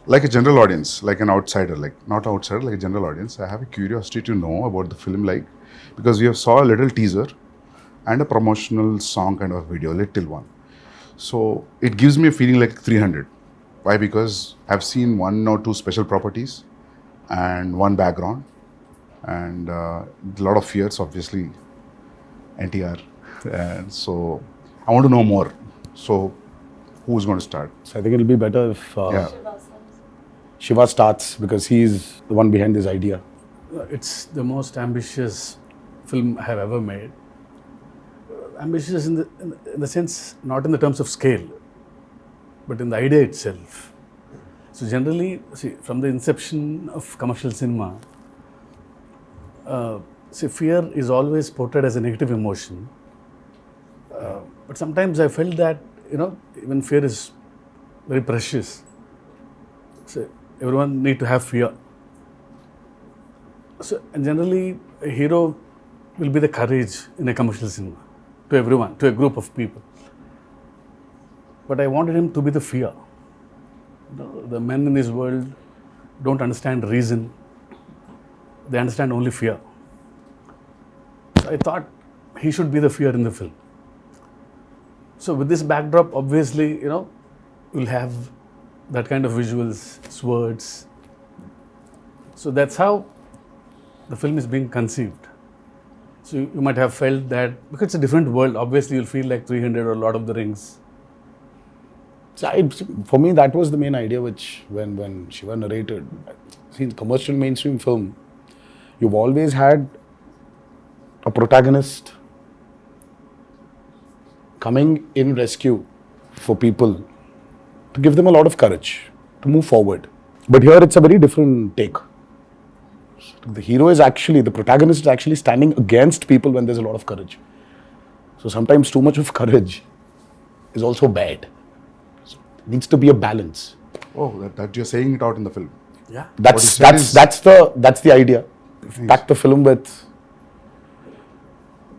like a general audience, like an outsider, like not outsider, like a general audience, I have a curiosity to know about the film, like, because we have saw a little teaser and a promotional song kind of video, little one. So it gives me a feeling like 300. Why? Because I've seen one or two special properties and one background and a lot of fears, obviously, NTR. And so I want to know more. So who's going to start? So I think it'll be better if Yeah. Shiva starts, because he's the one behind this idea. It's the most ambitious film I have ever made. Ambitious in the sense, not in the terms of scale, but in the idea itself. So generally, see, from the inception of commercial cinema, fear is always portrayed as a negative emotion. But sometimes I felt that, even fear is very precious. So everyone need to have fear. So, and generally, a hero will be the courage in a commercial cinema, to everyone, to a group of people. But I wanted him to be the fear. The men in this world don't understand reason. They understand only fear. So I thought he should be the fear in the film. So with this backdrop, obviously, we'll have that kind of visuals, swords. So that's how the film is being conceived. So you might have felt that, because it's a different world, obviously you'll feel like 300 or Lord of the Rings. So for me, that was the main idea, which when Shiva narrated. See, in commercial mainstream film, you've always had a protagonist coming in rescue for people, to give them a lot of courage to move forward. But here it's a very different take. The hero is actually, the protagonist is actually standing against people when there's a lot of courage. So sometimes too much of courage is also bad. So it needs to be a balance. Oh, that you're saying it out in the film. Yeah. That's the idea. Pack the film with.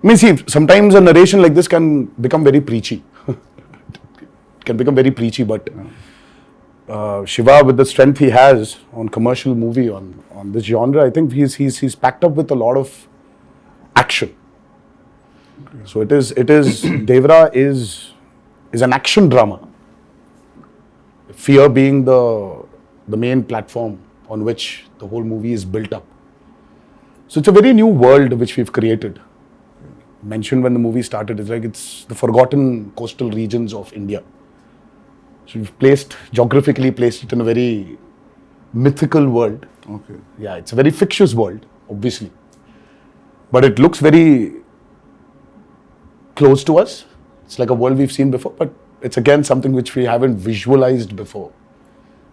I mean, see, sometimes a narration like this can become very preachy. It can become very preachy, but Shiva, with the strength he has on commercial movie, on this genre, I think he's packed up with a lot of action. So it is Devara is an action drama. Fear being the main platform on which the whole movie is built up. So it's a very new world which we've created. Mentioned when the movie started, it's the forgotten coastal regions of India. So we've geographically placed it in a very mythical world. Okay. Yeah, it's a very fictitious world, obviously. But it looks very close to us. It's like a world we've seen before, but it's again something which we haven't visualized before.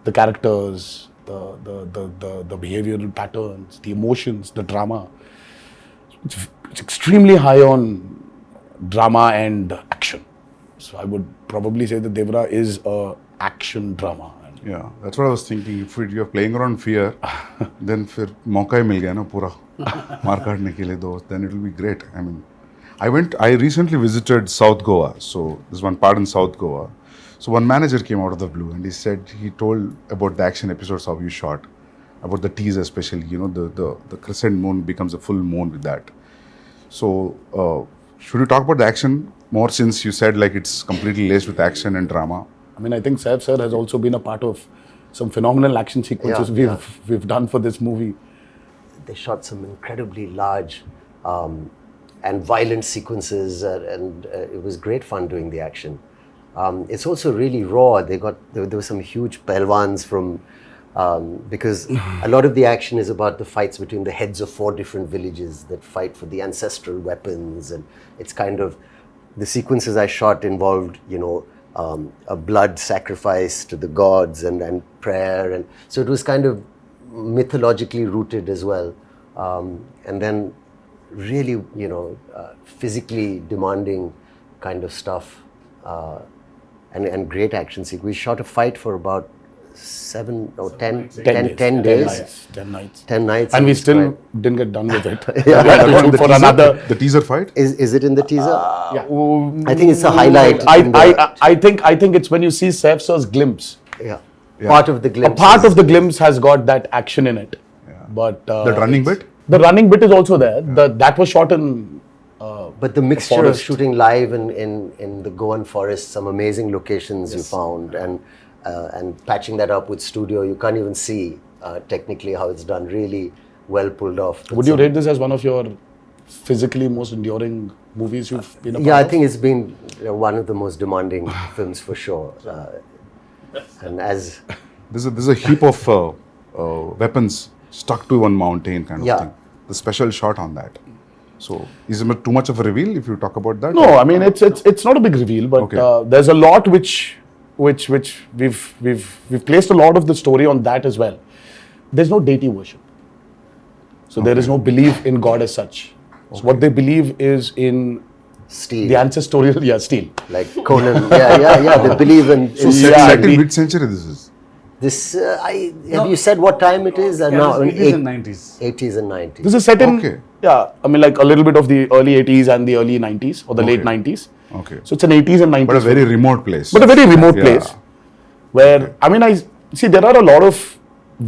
The characters, the behavioral patterns, the emotions, the drama. It's extremely high on drama and action. So I would probably say that Devara is a action drama. Yeah, that's what I was thinking. If you're playing around fear, then फिर मौका ही मिल गया ना पूरा मार काटने के लिए दोस्त. Then it will be great. I mean, I recently visited South Goa. So there's one part in South Goa. So one manager came out of the blue and he told about the action episodes how you shot, about the teaser especially. The crescent moon becomes a full moon with that. So should we talk about the action more, since you said like it's completely laced with action and drama? I mean, I think Saif sir has also been a part of some phenomenal action sequences we've done for this movie. They shot some incredibly large and violent sequences, and it was great fun doing the action. It's also really raw. There were some huge pelwans from because a lot of the action is about the fights between the heads of 4 different villages that fight for the ancestral weapons, and it's kind of the sequences I shot involved, a blood sacrifice to the gods and prayer, and so it was kind of mythologically rooted as well, and then really physically demanding kind of stuff, and great action sequence. We shot a fight for about 10 days. 10 nights. 10 nights. And we still didn't get done with it. The teaser fight? Is it in the teaser? Yeah. I think it's a highlight. I think it's when you see Saif sir's glimpse. Yeah. Part of the A glimpse. part of the glimpse has got that action in it. But That running bit? the running bit is also there. That was shot in. But the mixture of forest. shooting live in the Goan forest, some amazing locations you found, and patching that up with studio, you can't even see technically how it's done. Really well pulled off. Would you rate this as one of your physically most enduring movies you've been a part Yeah, I of? think it's been one of the most demanding films for sure. And as There's a heap of weapons stuck to one mountain kind of Yeah. thing. The special shot on that. So is it too much of a reveal if you talk about that? No, I mean it's not a big reveal, but Okay. there's a lot which we've placed a lot of the story on that as well. There's no deity worship, so there is no belief in God as such. So what they believe is in steel, the ancestorial steel. like Conan, they believe in. So in set in the- mid-century this is. this, have you said what time it is? Now in 80s and 90s. 80s and 90s. This is set in Okay. I mean like a little bit of the early 80s and the early 90s or the late 90s. Okay. So it's an 80s and 90s. But a very remote place. But a very remote Yeah. place where, I mean, I see there are a lot of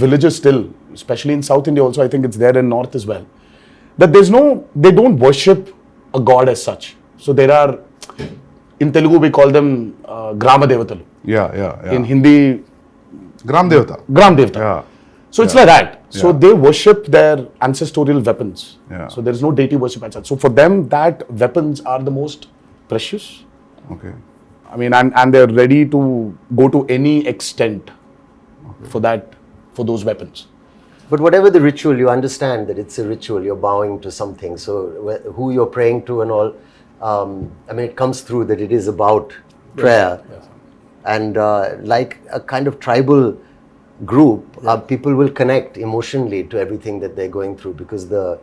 villages still, especially in South India also, I think it's there in North as well, that they don't worship a god as such. So there are, in Telugu we call them Grama Devatalu. Yeah. In Hindi, Gram Devata. Gram Devata. Yeah. So it's like that. So Yeah. they worship their ancestorial weapons. Yeah. So there is no deity worship as such. So for them, that weapons are the most precious. Okay. I mean, and they're ready to go to any extent for those weapons. But whatever the ritual, you understand that it's a ritual. You're bowing to something. So who you're praying to and all, I mean, it comes through that it is about prayer. Yes. And like a kind of tribal group, people will connect emotionally to everything that they're going through because the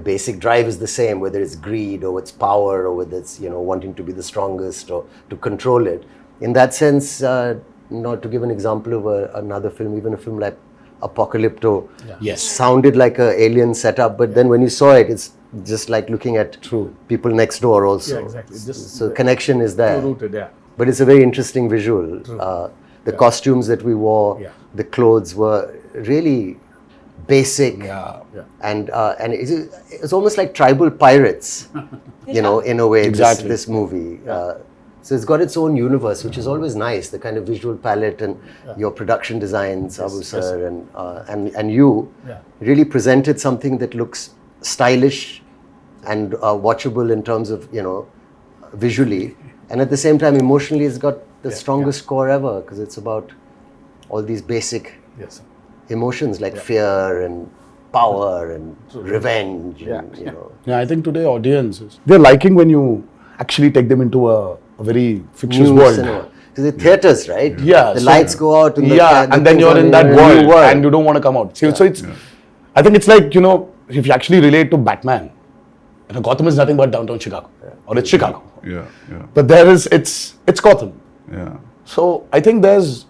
basic drive is the same, whether it's greed or it's power or whether it's wanting to be the strongest or to control it. In that sense, to give an example of another film, even a film like Apocalypto, Yes. sounded like an alien setup, but then when you saw it, it's just like looking at people next door also. Yeah, exactly. Just So connection is there. rooted, yeah. But it's a very interesting visual. The costumes that we wore, Yeah. the clothes were really basic, Yeah. and it's almost like tribal pirates, in a way. Exactly. This movie. So it's got its own universe, which is always nice. The kind of visual palette and your production designs, Abu sir, and you really presented something that looks stylish and watchable in terms of visually, and at the same time emotionally, it's got the strongest score ever because it's about all these basic Yes. emotions like fear and power and revenge. And, Yeah, I think today audiences, they're liking when you actually take them into a very fictitious new world. cinema. Because the theaters, right? Yeah, the so- lights go out. And And then you're in that world and you don't want to come out. So it's, I think it's like, if you actually relate to Batman, Gotham is nothing but downtown Chicago. Or it's Chicago. Yeah. But it's Gotham. Yeah. So I think there's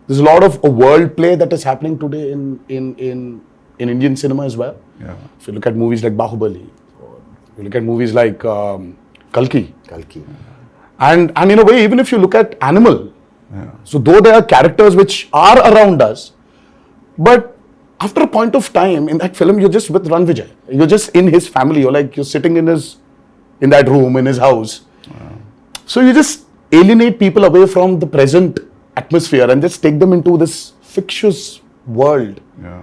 a lot of a world play that is happening today in Indian cinema as well. Yeah. If you look at movies like Bahubali, or you look at movies like Kalki, and in a way, even if you look at Animal, so though there are characters which are around us, but after a point of time in that film, you're just with Ran Vijay. You're just in his family. You're sitting in that room in his house. So you just alienate people away from the present atmosphere and just take them into this fictitious world. Yeah.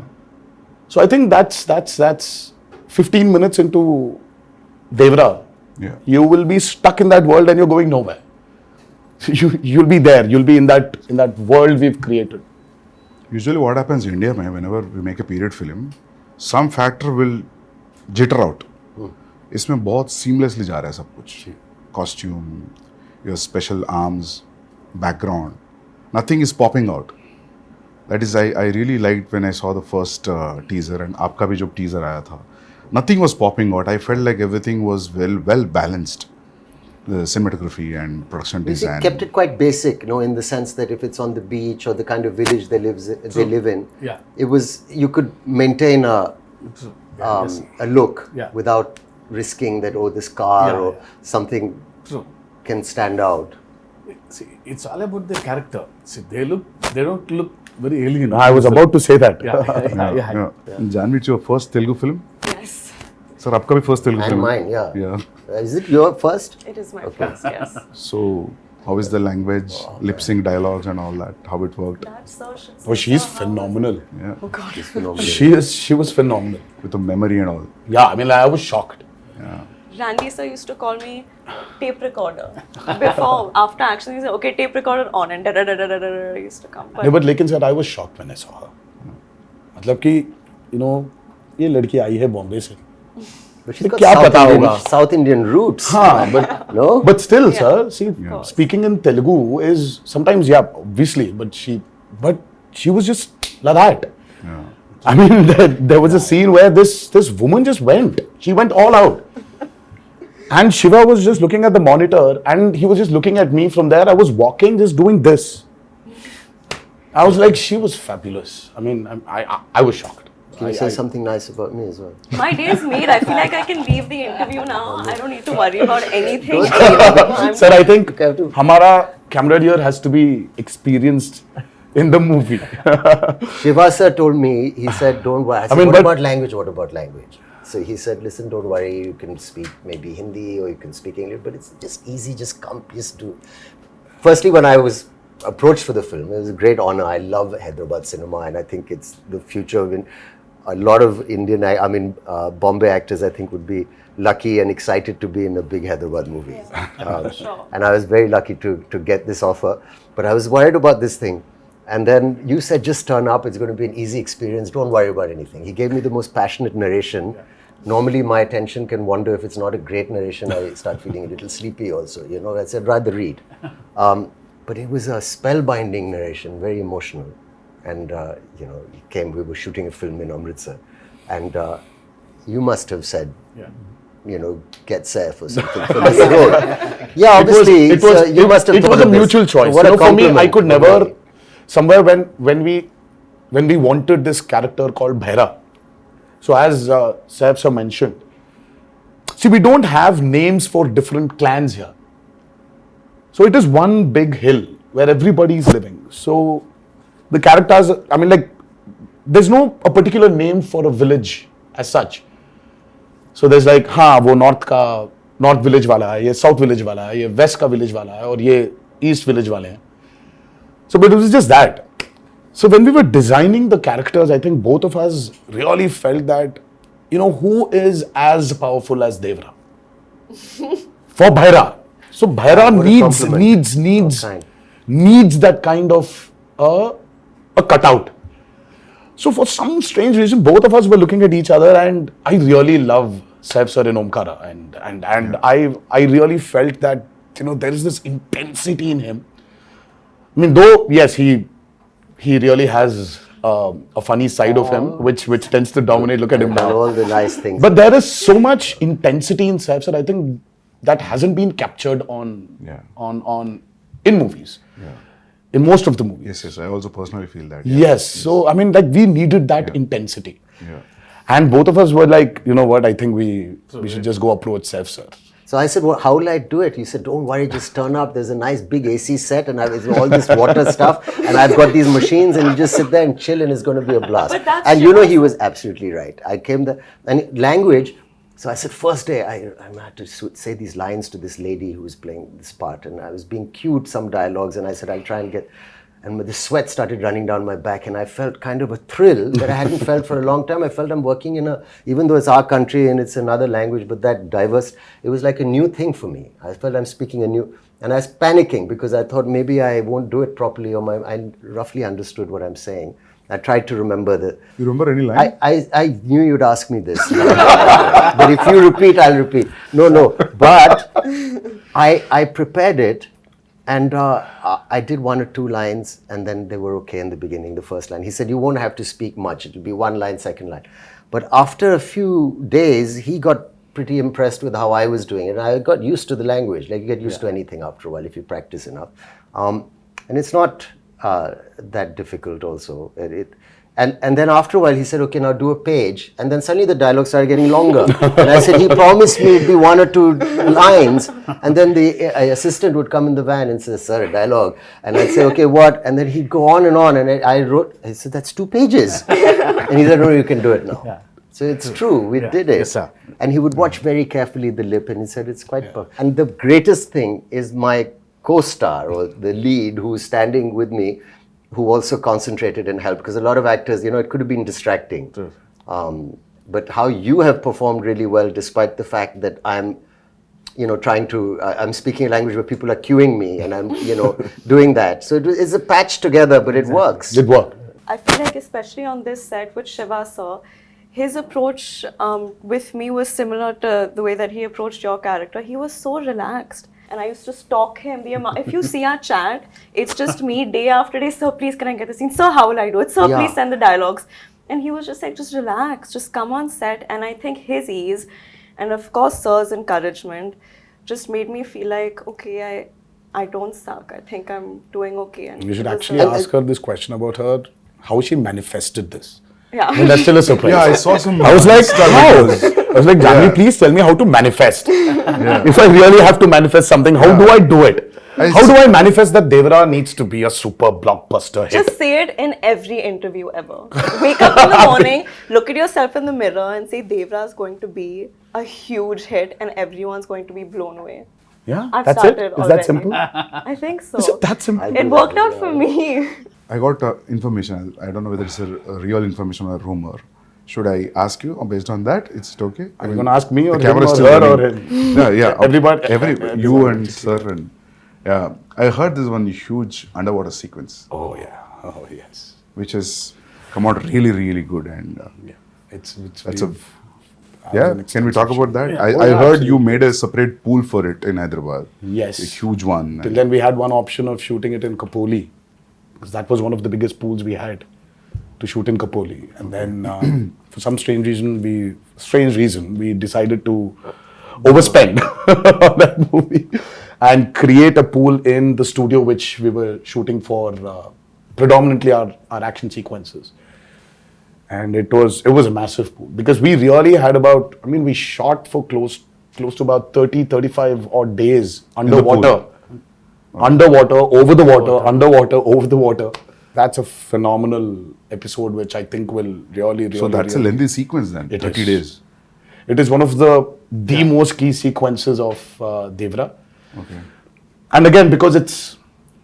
So I think that's 15 minutes into Devara. Yeah. You will be stuck in that world and you're going nowhere. You'll be there. You'll be in that world we've created. Usually what happens in India, man, whenever we make a period film, some factor will jitter out. इसमें बहुत seamlessly जा रहा है सब कुछ. Costume, your special arms, background, nothing is popping out. That is, I really liked when I saw the first teaser and आपका भी जो teaser आया था. Nothing was popping out. I felt like everything was well balanced. The cinematography and production They design. kept it quite basic, in the sense that if it's on the beach or the kind of village they live in, it was, you could maintain a look without risking that, this car or something can stand out. See, it's all about the character. See, they don't look very alien. I was about to say that. Yeah. Janhvi, it's your first Telugu film? Yes, Sir, आपका भी first Telugu And film? mine, yeah. Yeah. Is it your first? it is my first, yes. So, how is the language, lip sync dialogues and all that? How it worked? That's so shit. Oh, she's phenomenal. Yeah. Oh God. Phenomenal. She was phenomenal. With the memory and all. Yeah, I mean, I was shocked. Randy sir used to call me tape recorder. Before, after action, he said, okay, tape recorder on, and da-da-da-da-da-da used to come. But No, but लेकिन sir, I was shocked when I saw her. मतलब कि, you know, ये लड़की आई है बॉम्बे से. But she's got क्या South पता Indian, होगा? South Indian roots. हाँ, but No? But still, Yeah. sir, see, speaking in Telugu is sometimes, yeah, obviously, but she was just like that. Yeah. I mean, there was a scene where this woman just went. She went all out. And Shiva was just looking at the monitor and he was just looking at me from there. I was walking, just doing this. I was like, she was fabulous. I mean, I was shocked. Can you say something nice about me as well? my day is made. I feel like I can leave the interview now. I don't need to worry about anything. Sir, I think Okay, I have to- Hamara camera here has to be experienced in the movie. Shiva sir told me, he said, don't worry. I said, mean, what but- about language? What about language? So he said, listen, don't worry. You can speak maybe Hindi or you can speak English, but it's just easy. Just come, just do. Firstly, when I was approached for the film, it was a great honor. I love Hyderabad cinema and I think it's the future of a lot of Indian, Bombay actors, I think would be lucky and excited to be in a big Hyderabad movie. Sure. And I was very lucky to get this offer. But I was worried about this thing. And then you said, just turn up. It's going to be an easy experience. Don't worry about anything. He gave me the most passionate narration. Normally, my attention can wander. If it's not a great narration, I start feeling a little sleepy also. You know, I said, rather read. But it was a spellbinding narration, very emotional. And, you know, he came, we were shooting a film in Amritsar. And you must have said, you know, get Saif or something for this role. Yeah, obviously, you must have it thought was a of this. mutual choice. So what You a know, for me, I compliment. could never, somewhere when we wanted this character called Bhaira. So as Saif sir mentioned, see, we don't have names for different clans here. So it is one big hill where everybody is living. So the characters, I mean, like, there's no a particular name for a village as such. So there's like, हाँ वो north village वाला है, ये south village वाला है, ये west का village वाला है, और ये east village वाले हैं. So but it was just that. So when we were designing the characters, I think both of us really felt that, you know, who is as powerful as Devara? For Bhaira. So Bhaira What a compliment. needs that kind of a cutout. So for some strange reason, both of us were looking at each other, and I really love Saif sir in Omkara, and I really felt that, you know, there is this intensity in him. I mean, though yes, he really has a funny side of him, which tends to dominate. Look at him And now. all the nice things. But there is so much intensity in Saif sir. I think that hasn't been captured on in movies. In most of the movies. Yes, I also personally feel that. Yes. So, I mean, like, we needed that intensity. Yeah. And both of us were like, you know what, I think we should just go approach Saif sir. So I said, well, how will I do it? He said, don't worry, just turn up. There's a nice big AC set and it's all this water stuff. And I've got these machines and you just sit there and chill and it's going to be a blast. But that's And you know, Shiva's- he was absolutely right. I came there and language. So I said, first day, I had to say these lines to this lady who was playing this part. And I was being cued some dialogues and I said, I'll try and get... And the sweat started running down my back and I felt kind of a thrill that I hadn't felt for a long time. I felt I'm working in even though it's our country and it's another language, but that diverse, it was like a new thing for me. I felt I'm speaking and I was panicking because I thought maybe I won't do it properly or I roughly understood what I'm saying. I tried to remember You remember any line? I knew you'd ask me this. But if you repeat, I'll repeat. No. But I prepared it. And I did one or two lines and then they were okay in the beginning, the first line. He said, you won't have to speak much. It'll be one line, second line. But after a few days, he got pretty impressed with how I was doing it. And I got used to the language. Like you get used to anything after a while if you practice enough. And it's not that difficult also. And then after a while, he said, okay, now do a page. And then suddenly the dialogue started getting longer. And I said, he promised me it'd be 1 or 2 lines. And then the assistant would come in the van and say, sir, a dialogue. And I'd say, okay, what? And then he'd go on. And I said, that's 2 pages. And he said, no, you can do it now. Yeah. So it's true, we did it. Yes, sir. And he would watch very carefully the lip and he said, it's quite perfect. And the greatest thing is my co-star or the lead who's standing with me, who also concentrated and helped, because a lot of actors, it could have been distracting. But how you have performed really well, despite the fact that I'm, trying to, I'm speaking a language where people are cueing me and I'm, doing that. So it's a patch together, but it works. It worked. I feel like especially on this set with Shiva sir, his approach with me was similar to the way that he approached your character. He was so relaxed. And I used to stalk him. If you see our chat, it's just me day after day. Sir, please, can I get the scene? Sir, how will I do it? Sir, please send the dialogues. And he was just like, just relax, just come on set. And I think his ease, and of course, sir's encouragement, just made me feel like, okay, I don't suck. I think I'm doing okay. And You should actually ask her this question about how she manifested this. Yeah. I mean, that's still a surprise. Yeah, I saw some. I was like, how? videos. I was like, Janhvi, please tell me how to manifest. If I really have to manifest something, how do I do it? How do I manifest that Devara needs to be a super blockbuster hit? Just say it in every interview ever. Wake up in the morning, look at yourself in the mirror and say Devara is going to be a huge hit and everyone's going to be blown away. Yeah, I've that's started it? Is already. that simple? I think so. Is it that simple? It worked out for me. I got information. I don't know whether it's a real information or a rumor. Should I ask you based on that? Is it okay? Are you going to ask me or the him camera is or still her running. or him? Yeah. Everybody. You and sir and yeah. I heard this one huge underwater sequence, Oh, yeah. Oh, yes. which has come out really, really good. And Yeah. It's that's very- yeah. Can we talk about that? I heard you made a separate pool for it in Hyderabad. Yes. A huge one. Till then, we had one option of shooting it in Kapoli, because that was one of the biggest pools we had to shoot in Kapoli. And then, for some strange reason, we decided to overspend on that movie and create a pool in the studio which we were shooting for predominantly our action sequences. And it was a massive pool, because we really had we shot for close to about 30-35 odd days underwater. Underwater, over the water, underwater, over the water. That's a phenomenal episode which I think will really So that's a lengthy sequence then. It 30 is. days. It is one of the most key sequences of Devara. Okay. And again, because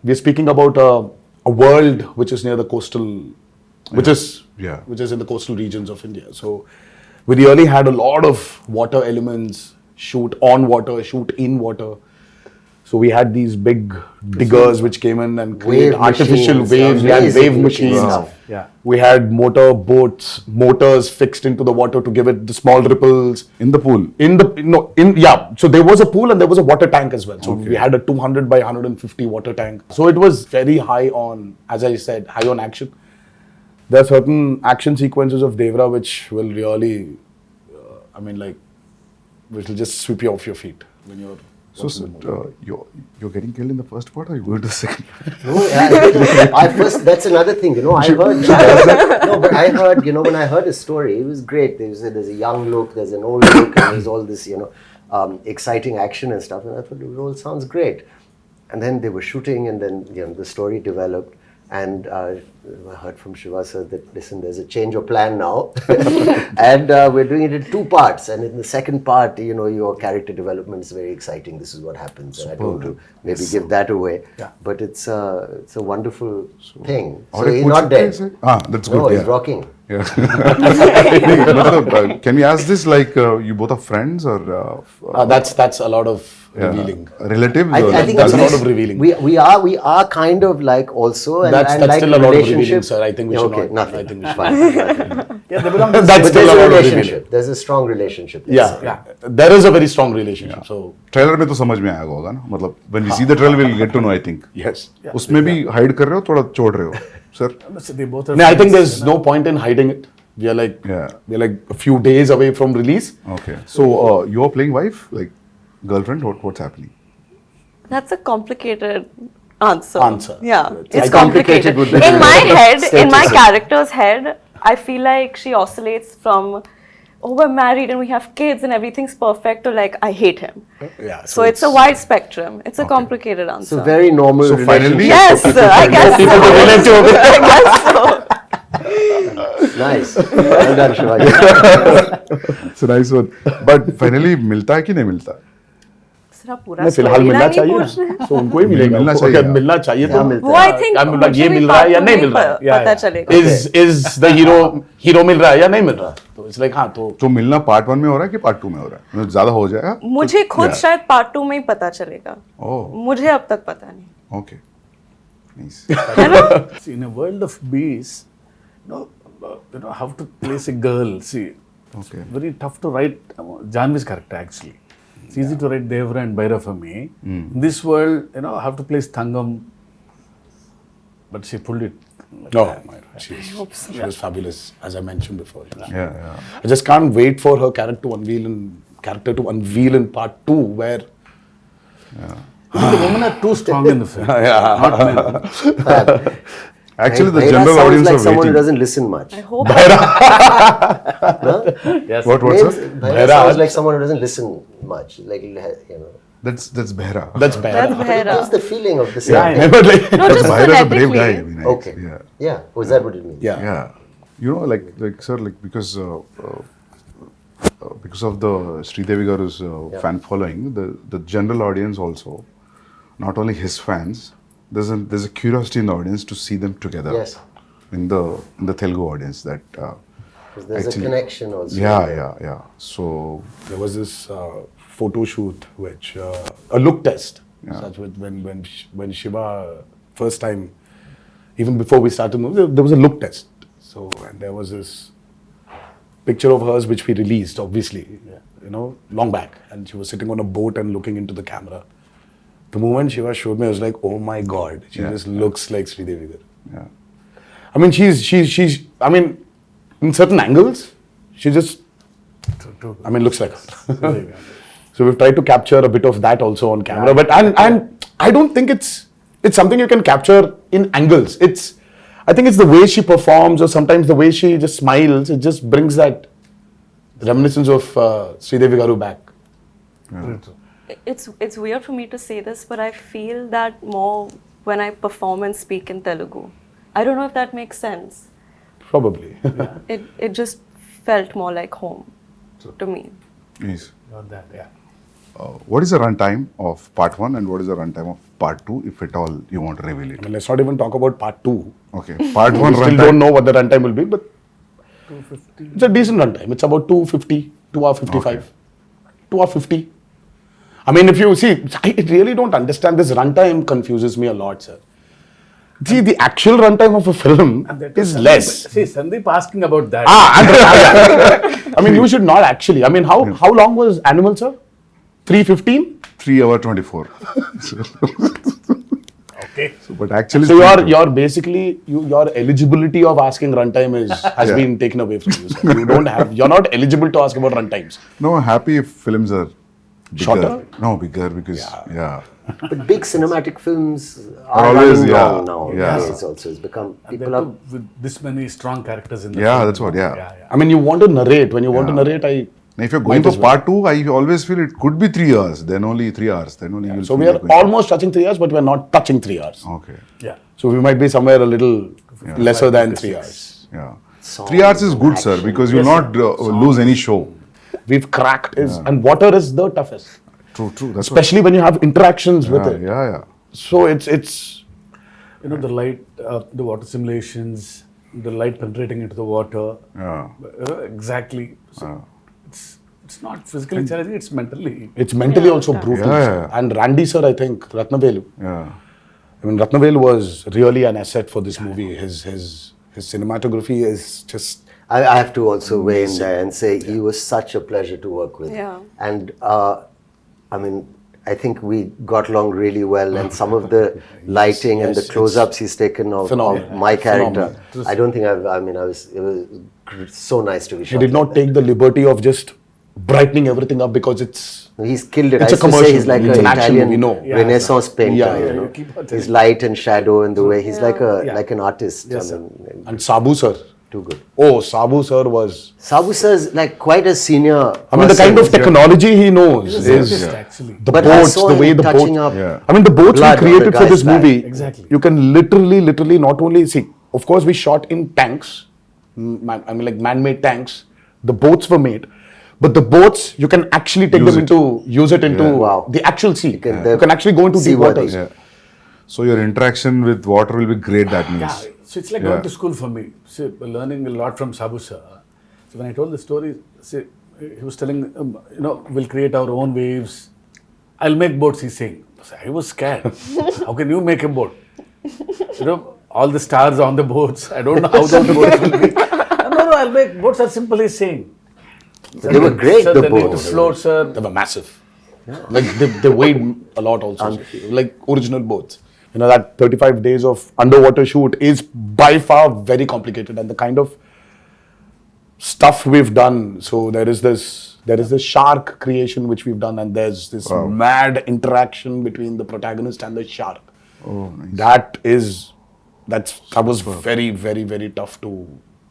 we're speaking about a world which is near the coastal, which is in the coastal regions of India. So we really had a lot of water elements, shoot on water, shoot in water. So we had these big diggers which came in and created artificial machines, waves. We had amazing wave looking machines. stuff. Yeah. We had motors fixed into the water to give it the small ripples. In the pool. So there was a pool and there was a water tank as well. So we had a 200 by 150 water tank. So it was very high on, as I said, high on action. There are certain action sequences of Devara which will really, which will just sweep you off your feet when you're. So, you're getting killed in the first part, or you going to the second? No, that's another thing, I heard. No, but I heard, when I heard his story, it was great. There's a young look, there's an old look, and there's all this, exciting action and stuff. And I thought, it all sounds great. And then they were shooting, and then, the story developed. And I heard from Shiva sir that, listen, there's a change of plan now. And we're doing it in 2 parts. And in the second part, your character development is very exciting. This is what happens. And I don't want to maybe give that away. Yeah. But it's a wonderful thing. Or So he's not dead. That's good. No, yeah. he's rocking. Yeah. Can we ask this like you both are friends or? That's a lot of revealing. Relatives? I think That's it's a lot this- of revealing. We are kind of like also and That's like still a lot of revealing, relationship. sir. I think we should Okay, not. nothing. I think we should Fine. Yeah, they belong to the That's But still there's a a lot of relationship. revealing. There's a strong relationship. Yeah, there is a very strong relationship. So trailer में तो समझ में आएगा होगा ना मतलब when we see the trailer we'll get to know I think yes. उसमें भी hide कर रहे हो थोड़ा छोड़ रहे हो sir They both are No, I think friends, there's no point in hiding it. We are like a few days away from release. okay so you're playing wife like girlfriend what's happening That's a complicated answer. Yeah, it's I complicated. complicated with the In my head, in my status. character's head, I feel like she oscillates from, oh, we're married and we have kids and everything's perfect, to like, I hate him. Yeah. So it's a wide spectrum. It's a complicated answer. So very normal. So finally- Yes, I guess so. I guess so. Nice. Well done, Shivaji. It's a nice one. But finally, मिलता है कि नहीं मिलता? सिर्फ पूरा नहीं, फिलहाल storyline मिलना ही चाहिए पूछ रहे हैं। ना। तो उनको ही मिलेगा। मिलना उनको चाहिए। अगर मिलना चाहिए तो मिलता वो I think I'm like, मुझे ये भी मिल रहा है या part नहीं two मिल रहा में है? पता चलेगा। Is the hero मिल रहा है या नहीं मिल रहा? तो it's like हाँ तो तो मिलना पार्ट 1 में हो रहा है कि पार्ट 2 में हो रहा है? मतलब ज्यादा हो जाएगा? मुझे खुद Yeah. शायद पार्ट 2 में ही पता चलेगा। ओह, मुझे अब तक पता नहीं। ओके. Nice. है ना? See, in a world of bees, how to place a girl. See, it's Okay. very tough to write Janhvi's character actually. It's easy to write Devara and Bhaira for me. In this world, how to place Thangam. But she pulled it. no, she was fabulous, as I mentioned before. Yeah. I just can't wait for her character to unveil in part 2, where The women are too strong in the film. Not men. Actually, the Bhaira general sounds audience like are someone who waiting. doesn't listen much. I hope Yes. What, Names- sir? Bhaira sounds like someone who doesn't listen much. Like, That's Behra. that's bad. that's It Bhaira. gives the feeling of the same Yeah, thing. But like, No, just Behra is a brave phonetically. guy. I mean, Okay. Yeah. Yeah. Was that what it means? yeah. Yeah. You know, like sir, like because of the Sridevi Garu's fan following, the general audience also, not only his fans, there's a curiosity in the audience to see them together. Yes. In the Telugu audience, that 'Cause there's actually- a connection also. yeah. So There was this photo shoot, which a look test. Yeah. Such with when Shiva first time, even before we started moving, there was a look test. So and there was this picture of hers which we released, obviously, long back, and she was sitting on a boat and looking into the camera. The moment Shiva showed me, I was like, oh my god, she Yeah. just looks like Sridevi Garu. yeah. I mean, she's. I mean, in certain angles, she just. I mean, looks like her. So we've tried to capture a bit of that also on camera, but and I don't think it's something you can capture in angles. I think it's the way she performs, or sometimes the way she just smiles. It just brings that reminiscence of Sridevi Garu back. It's weird for me to say this, but I feel that more when I perform and speak in Telugu. I don't know if that makes sense. Probably. It just felt more like home to me. Yes. Not that, yeah. What is the runtime of part 1 and what is the runtime of part 2, if at all you want to reveal it? Well, let's not even talk about part 2. Okay. Part 1 We still runtime. don't know what the runtime will be, but 250. It's a decent runtime. It's about 250, 2 hour 55, Okay. 2 hour 50. I mean, if you see, I really don't understand this runtime. Confuses me a lot, sir. See, the actual runtime of a film is less. See, Sandeep asking about that. I mean, you should not actually. I mean, how long was Animal, sir? 3:15. 3 hour 24. Okay. But actually, So you're basically your eligibility of asking runtime has Yeah. been taken away from you, sir. You're not eligible to ask about runtimes. no, happy if films are bigger. Shorter? No, bigger because yeah. But big cinematic films Are are always, running yeah, long now. yeah. It's also it's become And people that are too with this many strong characters in the Yeah, film. that's what, yeah. I mean, you want to narrate. When you want to Yeah. narrate, Now, if you're going Might for as well. part 2, I always feel it could be 3 hours, then only 3 hours, then only you'll So feel we are like going- almost touching 3 hours, but we are not touching 3 hours. Okay, Yeah. So we might be somewhere a little lesser than 3 hours. yeah. songs 3 hours is and good, sir, action. because you'll not lose any show. We've cracked and water is the toughest, True, that's especially when you have interactions with what, it. yeah. So it's The light, the water simulations, the light penetrating into the water. Yeah. Exactly. So it's not physically challenging, it's mentally. also brutal. Yeah, sir. yeah. And Randy sir, I think Ratnavelu. Yeah. I mean, Ratnavelu was really an asset for this movie. His cinematography is just. I have to also weigh in there and say he was such a pleasure to work with. Yeah. And I mean, I think we got along really well, and some of the lighting and the yes, close-ups he's taken of phenomenal. my character. Phenomenal. I don't think it was so nice to be He shot did not like that. take the liberty of just brightening everything up because it's He's killed it. It's I a used to say commercial. he's like It's an an action Italian movie, no. Yeah, Renaissance painter. Yeah, yeah, you know? you keep on His telling. light and shadow and the way he's like Yeah. like an artist. Yes, I mean, and Sabu sir. too good. Oh, Sabu sir was. Sabu sir is like quite a senior. I mean, the kind of person. technology he knows He's a is scientist, actually. the But I boats, saw the way him the touching boats. up. Yeah. I mean, the boats we blood on created the for this guy's back. movie. Exactly. You can literally not only see. Of course, we shot in tanks. I mean, like man-made tanks. The boats were made, but the boats you can actually take Use them it. use it into Wow. the actual sea. You can- can actually go into deep seaworthy. waters. Yeah. So your interaction with water will be great, that means. Yeah, so it's like Yeah. going to school for me. See, learning a lot from Sabu sir. So when I told the story, see, he was telling, we'll create our own waves. I'll make boats, he's saying. So I was scared. How can you make a boat? All the stars on the boats. I don't know how the boats will be. No, I'll make boats are simple, he's saying. They were great, Sir, the they need to boats. float, sir. They were massive. Like they weighed a lot also. Like original boats. You know, that 35 days of underwater shoot is by far very complicated, and the kind of stuff we've done. So there is this shark creation which we've done, and there's this mad interaction between the protagonist and the shark. Oh, nice. That was very, very, very tough to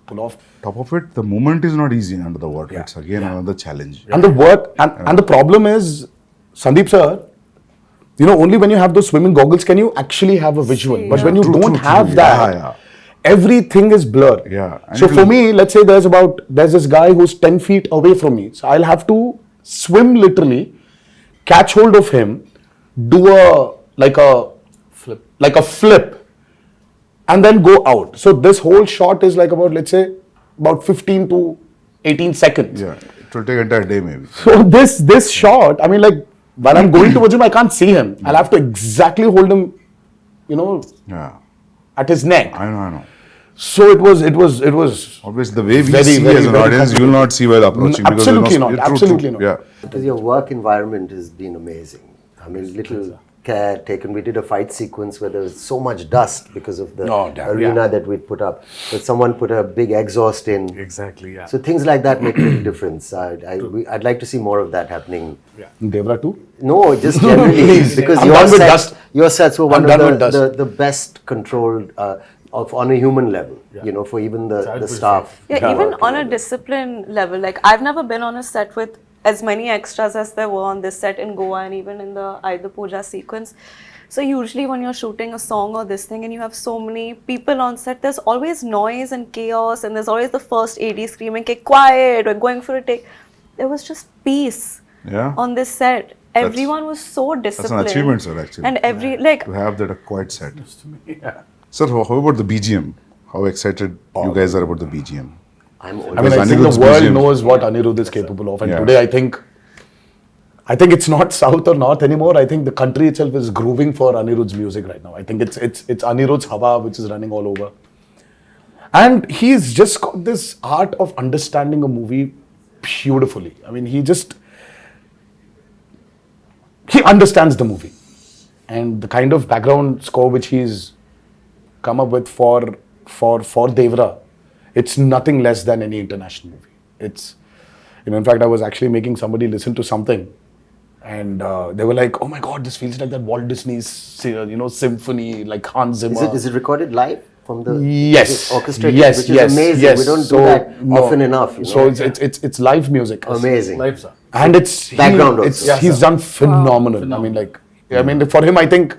pull off. Top of it, the movement is not easy under the water. It's again another challenge. And the work and the problem is, Sandeep sir, only when you have those swimming goggles can you actually have a visual. See, But yeah. when you True, don't true, have true. that, Yeah. everything is blur. Yeah. And So it for will- me, let's say there's this guy who's 10 feet away from me. So I'll have to swim literally, catch hold of him, do a flip, and then go out. So this whole shot is like about 15 to 18 seconds. Yeah. It will take entire day maybe. So this shot, I mean, like while I'm going towards him, I can't see him. I'll have to exactly hold him, Yeah. at his neck. I know. So it was. Obviously, the way we Very, see very, as an very audience, you will not see while approaching. because Absolutely you're not. you're Absolutely not. Yeah. Because your work environment has been amazing. I mean, little care taken. We did a fight sequence where there was so much dust because of the Oh, damn. arena that we'd put up. But someone put a big exhaust in. Exactly, yeah. So things like that make a big difference. I'd like to see more of that happening. Devara too. No, just generally because I'm done with dust. your sets were I'm one done of with dust. the best controlled on a human level. For even the Childhood staff. Yeah, even on a discipline level, like I've never been on a set with as many extras as there were on this set in Goa and even in the Aida Puja sequence. So usually when you're shooting a song or this thing and you have so many people on set, there's always noise and chaos and there's always the first AD screaming, "Okay, quiet, we're going for a take." There was just peace Yeah. on this set. Everyone was so That's disciplined. an achievement, sir, actually. And To have that a quiet set. Yeah. Sir, how about the BGM? How excited you guys are about the BGM? I'm I mean, Because I think Anirudh's the world BGM knows what Anirudh is capable of, and Yeah. today I think it's not south or north anymore. I think the country itself is grooving for Anirudh's music right now. I think it's Anirudh's Hawa which is running all over, and he's just got this art of understanding a movie beautifully. I mean, he understands the movie, and the kind of background score which he's come up with for Devara, it's nothing less than any international movie. It's, in fact, I was actually making somebody listen to something, and they were like, "Oh my God, this feels like that Walt Disney's, symphony, like Hans Zimmer." Is it recorded live from the Yes. is it orchestrated, Yes. which Yes. is amazing. Yes. We don't So, do that no. often enough. So it's live music. amazing. Life, sir. And it's Background he, also. it's, Yeah, he's sir. done phenomenal. I mean, like, for him, I think,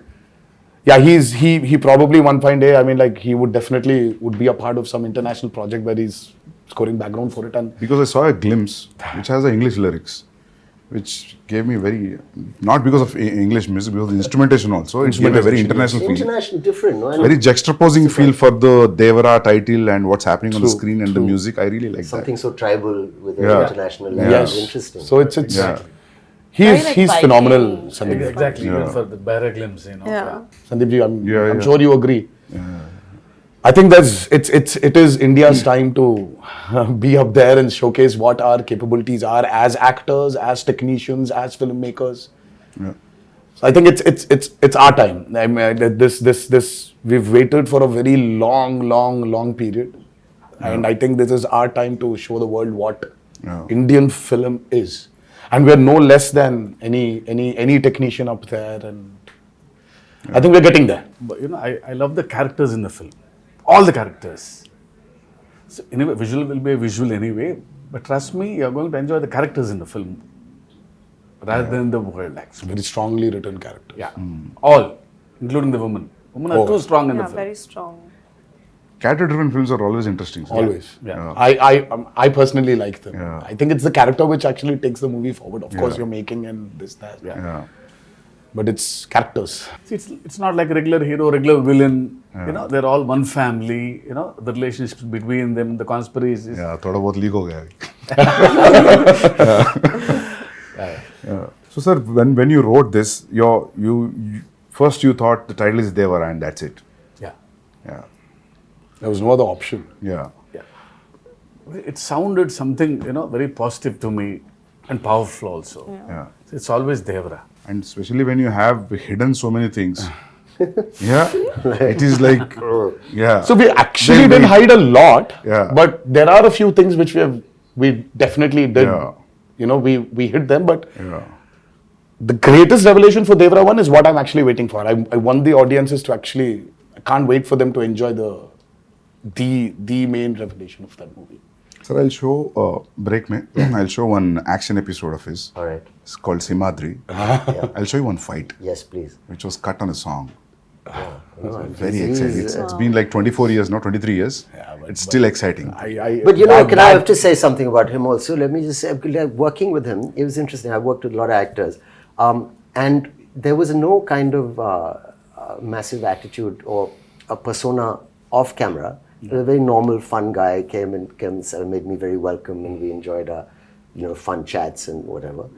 he probably one fine day, I mean, like, he would definitely would be a part of some international project where he's scoring background for it. And Because I saw a glimpse which has the English lyrics, which gave me not because of English music, because of the instrumentation also. It gave a very international feel. International, different, no? And Very juxtaposing feel for the Devara title and what's happening on the screen and the music. I really like something so tribal with an Yeah. international level. yes, Interesting. so it's Yeah. Very, like, he's Viking. phenomenal, Sandeep. Exactly, Yeah. even for the barra glimpse, Yeah. Sandeep ji, I'm Yeah. sure you agree. I think it is India's time to be up there and showcase what our capabilities are as actors, as technicians, as filmmakers. Yeah. So I think it's our time. I mean, this we've waited for a very long period, and I think this is our time to show the world what Indian film is. And we're no less than any technician up there, and I think we're getting there. But I love the characters in the film. All the characters. So anyway, visual will be a visual anyway. But trust me, you're going to enjoy the characters in the film rather than the world, actually. Very strongly written character. Yeah. All, including the women. Women are too strong in the Yeah, film. very strong. Character-driven films are always interesting. Always. Yeah. I personally like them. Yeah. I think it's the character which actually takes the movie forward. Of course, you're making and this, that. Yeah. But it's characters. See, it's not like regular hero, regular villain. They're all one family. The relationships between them, the conspiracies. Yeah, थोड़ा बहुत leak हो गया अभी. Yeah. So sir, when you wrote this, you first you thought the title is Devara and that's it. Yeah. Yeah. There was no other option. Yeah. It sounded something, very positive to me and powerful also. Yeah. It's always Devara. And especially when you have hidden so many things. Yeah. It is like, yeah. So we actually Then didn't hide a lot. Yeah. But there are a few things which we definitely did. Yeah. We hid them. But Yeah. the greatest revelation for Devara 1 is what I'm actually waiting for. I want the audiences to actually, I can't wait for them to enjoy the main revelation of that movie. Sir, I'll show, break me, I'll show one action episode of his. All right. It's called Simadri. I'll show you one fight, Yes, please. which was cut on a song. No, Very he's- exciting. It's been like 24 years, now 23 years. It's still exciting. But I have to say something about him also. Let me just say, like, working with him, it was interesting. I worked with a lot of actors. And there was no kind of massive attitude or a persona off camera. He was a very normal, fun guy, came and made me very welcome, and we enjoyed fun chats and whatever.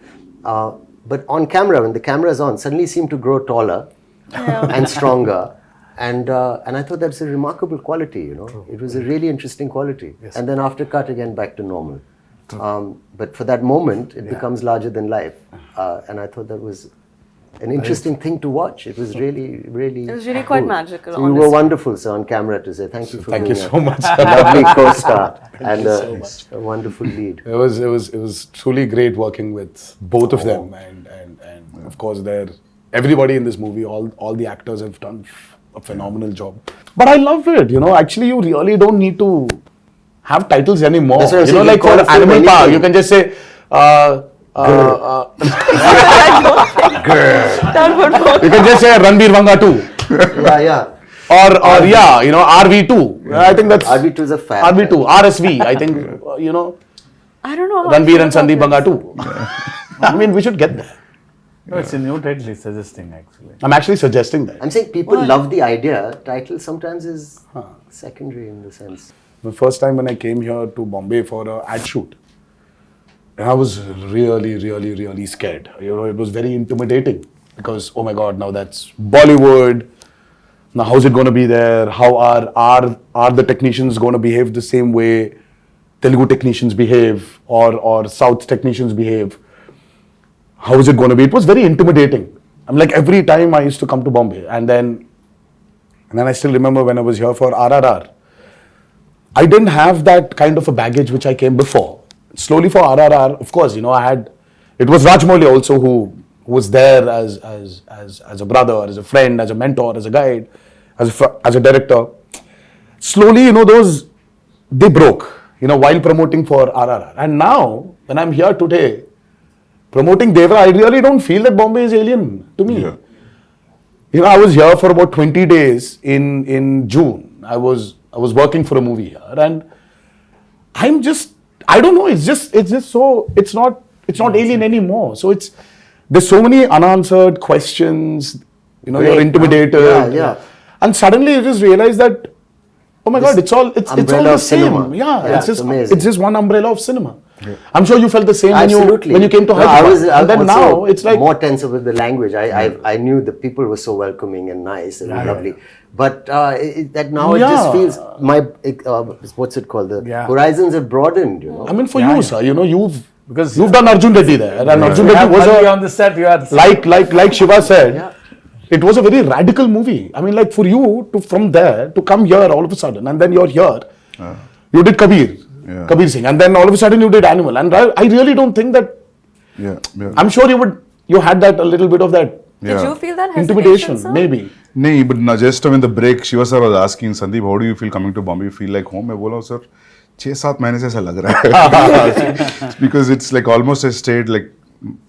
But on camera, when the camera is on, suddenly he seemed to grow taller and stronger. And I thought that's a remarkable quality, It was a really interesting quality. Yes. And then after cut, again, back to normal. But for that moment, it becomes larger than life. And I thought that was an interesting thing to watch. It was really, really It was really quite magical, So you were wonderful, sir, on camera to say thank you for Thank being you so much. a lovely co-star and a wonderful lead. It was truly great working with both of them, and of course everybody in this movie, all the actors have done a phenomenal job. But I love it, Actually, you really don't need to have titles anymore. That's what I'm saying, Like you for call a film Animal Power, anything. you can just say. That would work. You can just say Ranbir Vanga 2. Yeah. Or RV2. I think that's RV2 is a fab. RV2, RSV. I think I don't know. How I Ranbir feel and about Sandeep this. Vanga 2. I mean, we should get there. No, it's a new title he's suggesting, actually. I'm actually suggesting that. I'm saying people love the idea. Title sometimes is secondary in the sense. The first time when I came here to Bombay for an ad shoot, I was really, really, really scared. It was very intimidating because, oh my God, now that's Bollywood. Now, how's it going to be there? How are the technicians going to behave the same way Telugu technicians behave or South technicians behave? How is it going to be? It was very intimidating. I'm like, every time I used to come to Bombay, and then I still remember when I was here for RRR, I didn't have that kind of a baggage which I came before. Slowly for RRR, of course, I had, it was Rajmouli also who was there as a brother, as a friend, as a mentor, as a guide, as a director. Slowly, they broke, while promoting for RRR. And now, when I'm here today, promoting Devara, I really don't feel that Bombay is alien to me. Yeah. I was here for about 20 days in June. I was working for a movie here, and I don't know, it's just so, it's not alien anymore. So there's so many unanswered questions, you're intimidated. Yeah. And suddenly you just realize that, oh my God, it's all the of same. cinema. Yeah, It's amazing. it's just one umbrella of cinema. Yeah. I'm sure you felt the same Absolutely. when you came to No, Hyderabad. I And then also now it's like more tense with the language. I knew the people were so welcoming and nice and lovely. But that now it just feels what's it called? The horizons have broadened. I mean, for you, sir, Because you've done Arjun Reddy there, and Arjun you Reddy have was Malvi on the set. You had like Shiva said, it was a very radical movie. I mean, like for you from there to come here all of a sudden, and then you're here. You did Kabir. Yeah. Kabir Singh, and then all of a sudden you did Animal, and I really don't think that. Yeah. Yeah. I'm sure you had that a little bit of that Did you feel that hesitation, intimidation, sir? maybe. No, but just in the break, Shiva sir was asking Sandeep, how do you feel coming to Bombay? You feel like home? I बोला sir, 6-7 महीने से ऐसा लग रहा है. Because it's like almost I stayed like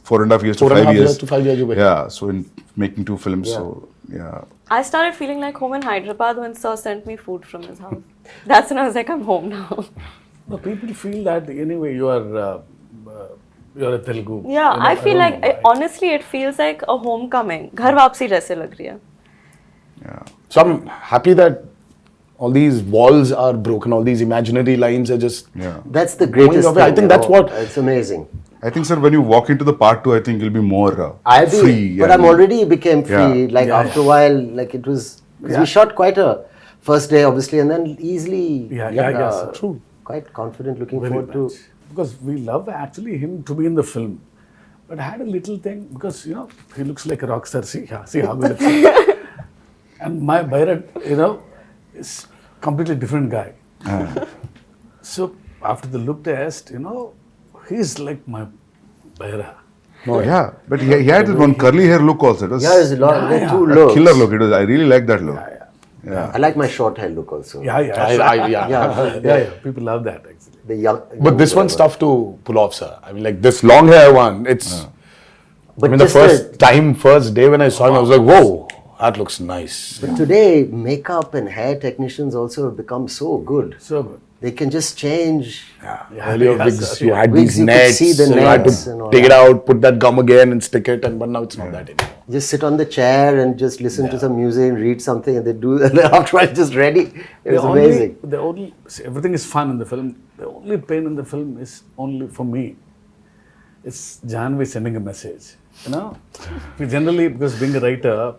4.5 years to 5 years. to 5 years away. Yeah, so in making 2 films, so yeah. I started feeling like home in Hyderabad when Sir sent me food from his house. That's when I was like, I'm home now. No, people feel that anyway you are you're a Telugu. Yeah, You know, I feel don't like, know why. honestly, it feels like a homecoming. घर वापसी जैसे लग रही है. Yeah. So I'm happy that all these walls are broken, all these imaginary lines are just. Yeah. That's the greatest away. I thing. think you that's know. what- It's amazing. I think, sir, when you walk into the part 2, I think you'll be more I'll be, free. but I'm already became free. Yeah. Like Yeah, after a while, like it was. 'Cause we shot quite a first day, obviously, and then easily. Yeah, sir. True. Quite confident, looking Very forward much. Because we love actually him to be in the film. But I had a little thing because he looks like a rock star. See how good it is. And my Bharat, is completely different guy. So after the look test, he's like my Bharat. Oh, yeah, but he had that one curly hair look also. It was to. Yeah, there's a lot. There are two a looks. killer look. It was. I really like that look. Yeah. I like my short hair look also. Yeah. Yeah. People love that actually. The young. But this one's whatever. tough to pull off, sir. I mean, like this long hair one, it's. But I mean, the just first day when I saw him, I was like, whoa, that looks nice. But today, makeup and hair technicians also have become so good. So good. They can just change. Earlier yes, wigs, sir. you had Wigs, these you could nets, see the you had nets and all to take it that. out, put that gum again and stick it, but now it's not that anymore. Just sit on the chair and just listen to some music and read something, and they do. And after it's just ready. It was amazing. See, everything is fun in the film. The only pain in the film is only for me. It's Janhvi sending a message. We generally, because being a writer,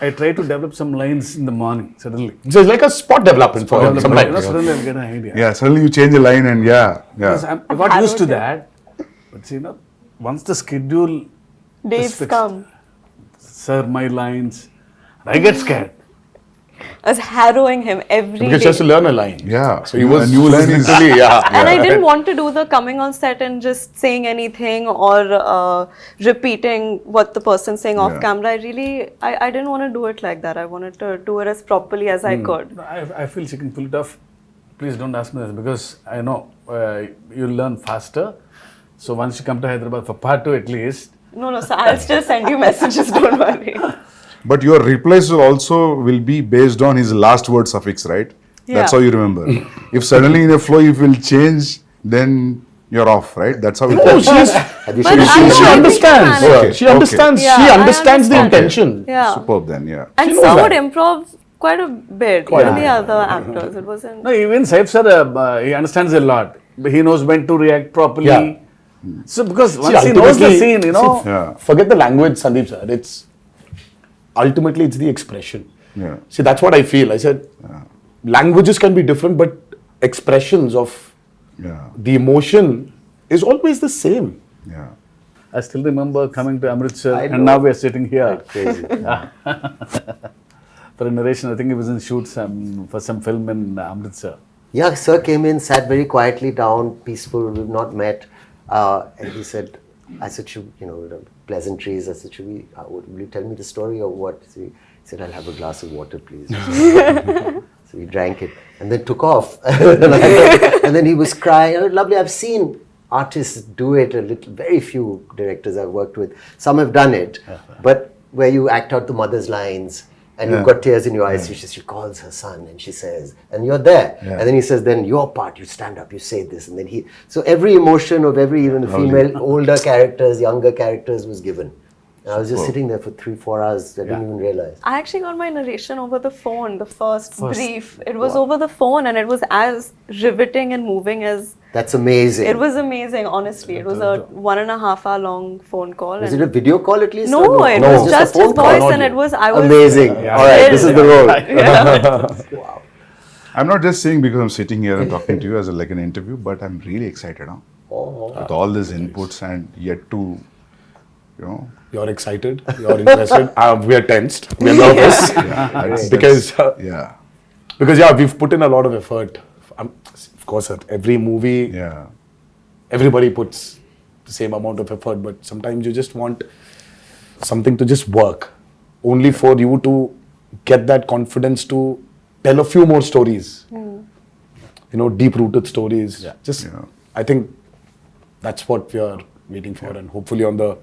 I try to develop some lines in the morning suddenly. So it's like a spot development for him sometimes. Suddenly I get an idea. Yeah, suddenly you change a line and Because yeah. I got used to that. But see, once the schedule Dates fixed. come. Sir, my lines, I get scared. I was harrowing him every Because day. he has to learn a line. Yeah. So he was A new line is- literally, And I didn't want to do the coming on set and just saying anything or repeating what the person's saying off Yeah. camera. I didn't want to do it like that. I wanted to do it as properly as I could. I feel she can pull it off. Please don't ask me this because I know you'll learn faster. So once you come to Hyderabad for part 2 at least, No, sir. I'll still send you messages. Don't worry. But your replies also will be based on his last word suffix, right? That's Yeah. how you remember. If suddenly in a flow you will change, then you're off, right? That's how it Oh, goes. Have you But seen I she know, I think understands. you manage. Okay, She okay. understands. Yeah, she I understands the understand. intention. Yeah. Superb then, yeah. And She Sir knows would that. improv quite a bit. Even the other actors. It wasn't. no, even Saif sir, he understands a lot. He knows when to react properly. Yeah. So because See, once he knows the ultimately- scene, Yeah. Forget the language, Sandeep sir. It's ultimately it's the expression. Yeah. See, that's what I feel. I said languages can be different, but expressions of Yeah. the emotion is always the same. Yeah. I still remember coming to Amritsar I and know. now we are sitting here. Crazy. For a narration, I think he was in shoot for some film in Amritsar. Yeah, sir came in, sat very quietly down, peaceful. We've not met, and he said, "I said, pleasantries. I said, will you tell me the story or what?" So he said, "I'll have a glass of water, please." So we drank it and then took off. And then he was crying. "Oh, lovely. I've seen artists do it. Very few directors I've worked with. Some have done it, but where you act out the mother's lines." And you've got tears in your eyes. She calls her son and she says, and you're there. Yeah. And then he says, then your part, you stand up, you say this. And then so every emotion of even the female, older characters, younger characters was given. And I was just sitting there for 3-4 hours. I didn't even realize. I actually got my narration over the phone, the first brief. It was over the phone and it was as riveting and moving as... That's amazing. It was amazing, honestly. It was a 1.5 hour long phone call. Was and it a video call at least? No, or it No, was just a phone his call. voice and it was... I was Amazing. All right, this is the role. I'm not just saying because I'm sitting here and talking to you as like an interview, but I'm really excited with all these inputs and yet to, You're excited. You're interested. We are tensed. We are nervous that's- because yeah. we've put in a lot of effort of course, sir, every movie, Yeah. everybody puts the same amount of effort, but sometimes you just want something to just work, only for you to get that confidence to tell a few more stories. You know, deep-rooted stories. Just, Yeah. I think that's what we are waiting for, and hopefully on the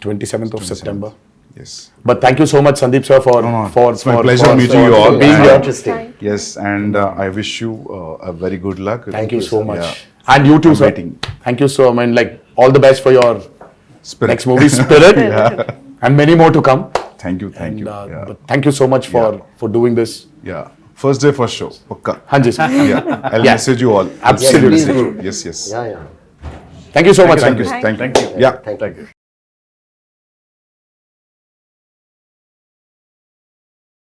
27th of September. Yes. But thank you so much, Sandeep sir, for It's my pleasure meeting you all. being And- here. Interesting. Yes, and I wish you a very good luck. Thank you so much. Yeah. And you too, I'm sir. waiting. Thank you so much. Like, all the best for your Spirit. next movie, Spirit, and many more to come. Thank you. Thank you. And, Yeah. but thank you so much for doing this. Yeah. First day, first show. Pakka. Hanji, sir. Yeah. I'll Yeah. message you all. Absolutely. Please do. Yes, yes. Yeah, yeah. Thank you so much, Thank you. Sandeep. Thank you. Yeah. Thank you.